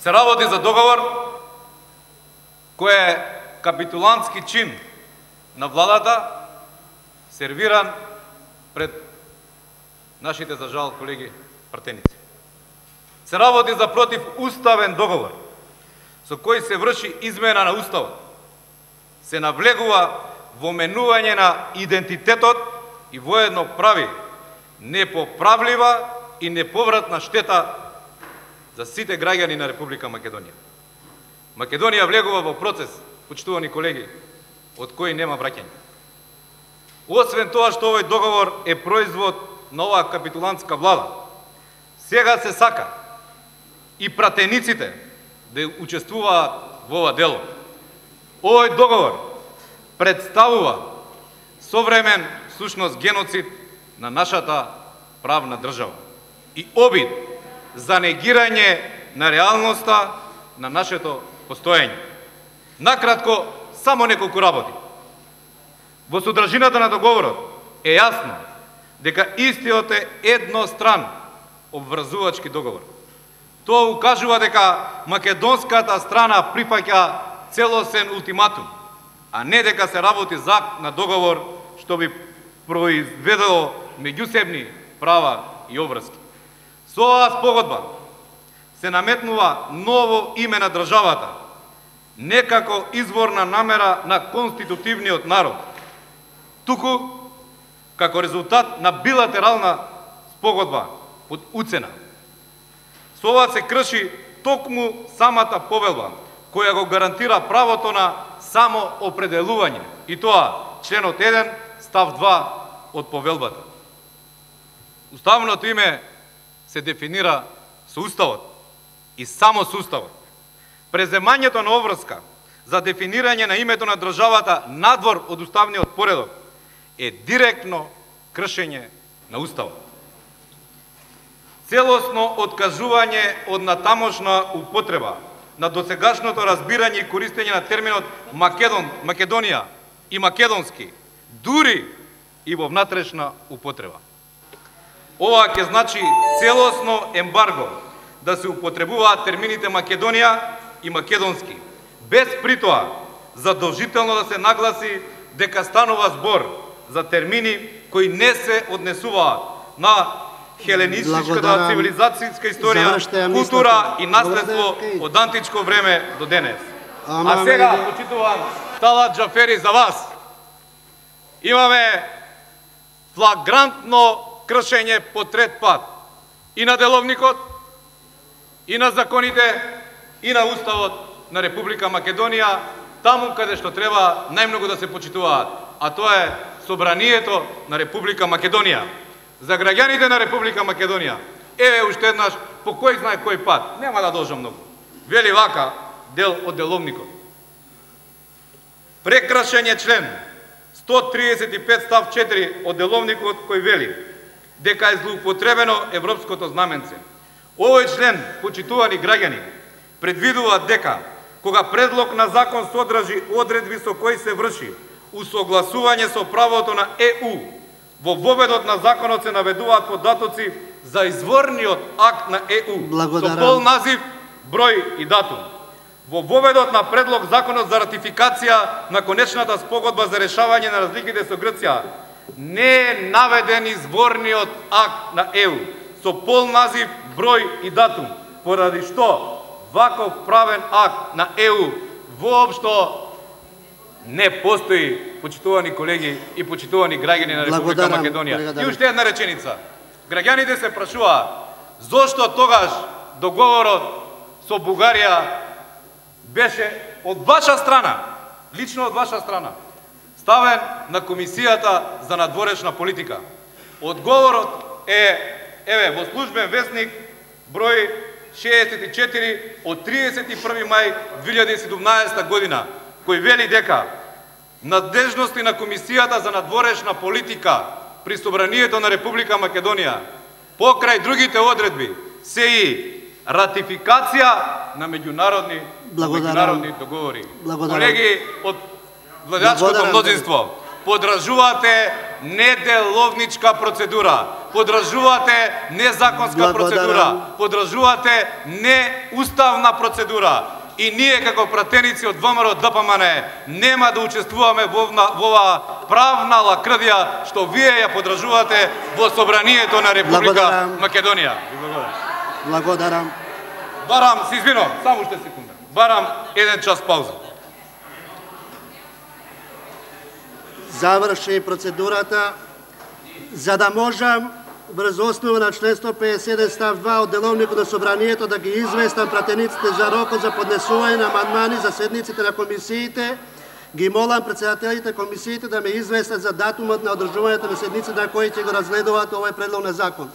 Се работи за договор кој е капитулантски чин на владата, сервиран пред нашите, за жал, колеги пратеници. Се работи за противуставен договор, со кој се врши измена на уставот, се навлегува во менување на идентитетот и воедно прави непоправлива и неповратна штета за сите граѓани на Република Македонија. Македонија влегува во процес, почитувани колеги, од кој нема враќање. Освен тоа што овој договор е производ на оваа капитулантска влада, сега се сака и пратениците да учествуваат во ова дело. Овој договор представува современ, всушност, геноцид на нашата правна држава и обид за негирање на реалноста на нашето постоење. Накратко, само неколку работи. Во содржината на договорот е јасно дека истиот е едностран обврзувачки договор. Тоа укажува дека македонската страна прифаќа целосен ултиматум, а не дека се работи за на договор што би произведело меѓусебни права и обврски. Со оваа спогодба се наметнува ново име на државата, некако изворна намера на конститутивниот народ, туку како резултат на билатерална спогодба под уцена. Со ова се крши токму самата повелба, која го гарантира правото на самоопределување, и тоа членот 1, став 2 од повелбата. Уставното име се дефинира со Уставот и само со Уставот. Преземањето на обврска за дефинирање на името на државата надвор од уставниот поредок е директно кршење на Уставот. Целосно откажување од натамошна употреба на досегашното разбирање и користење на терминот Македонија и македонски, дури и во внатрешна употреба. Ова ќе значи целосно ембарго да се употребуваат термините Македонија и македонски, без при тоа задолжително да се нагласи дека станува збор за термини кои не се однесуваат на хеленистичката цивилизацијска историја, култура и наследство од античко време до денес. А сега, почитувам Талат Џафери, за вас имаме флагрантно кршење по трет пат и на деловникот, и на законите, и на Уставот на Република Македонија, таму каде што треба најмногу да се почитуваат, а тоа е Собранието на Република Македонија. За граѓаните на Република Македонија, еве уште еднаш, по кој знае кој пат, нема да должам многу. Вели вака дел од деловникот. Прекрашен член 135 став 4 од деловникот кој вели дека е злоупотребено европското знаменце. Овој член, почитувани граѓани, предвидува дека кога предлог на закон содржи одредби со кои се врши усогласување со правото на ЕУ, во воведот на законот се наведуваат податоци за изворниот акт на ЕУ со пол назив, број и датум. Во воведот на предлог законот за ратификација на конечната спогодба за решавање на разликите со Грција не е наведен изворниот акт на ЕУ со пол назив, број и датум, поради што ваков правен акт на ЕУ воопшто не постои, почитувани колеги и почитувани граѓани на Република Македонија. И уште една реченица. Граѓаните се прашуваат зошто тогаш договорот со Бугарија беше од ваша страна, лично од ваша страна, ставен на Комисијата за надворешна политика. Одговорот е, еве, во службен весник, број 64 од 31 мај 2017 година, кој вели дека надежности на Комисијата за надворешна политика при Собранието на Република Македонија, покрај другите одредби, се и ратификација на меѓународни договори. Колеги од владачкото мнозинство, подражувате неделовничка процедура, поддржувате незаконска процедура, поддржувате неуставна процедура. И ние како пратеници од ВМРО ДПМН нема да учествуваме во оваа правна лакрдија што вие ја поддржувате во собранието на Република Македонија. Благодарам. Барам, се извинувам, само уште секунда. Барам 1 час пауза. Заврши процедурата, за да можам врз основа на член 157 став 2 од Деловникот на Собранието да ги известам пратениците за рокот за поднесување на амандмани за седниците на комисиите, ги молам председателите комисиите да ме известат за датумот на одржувањето на седниците на кои ќе го разгледуваат овој предлог на закон.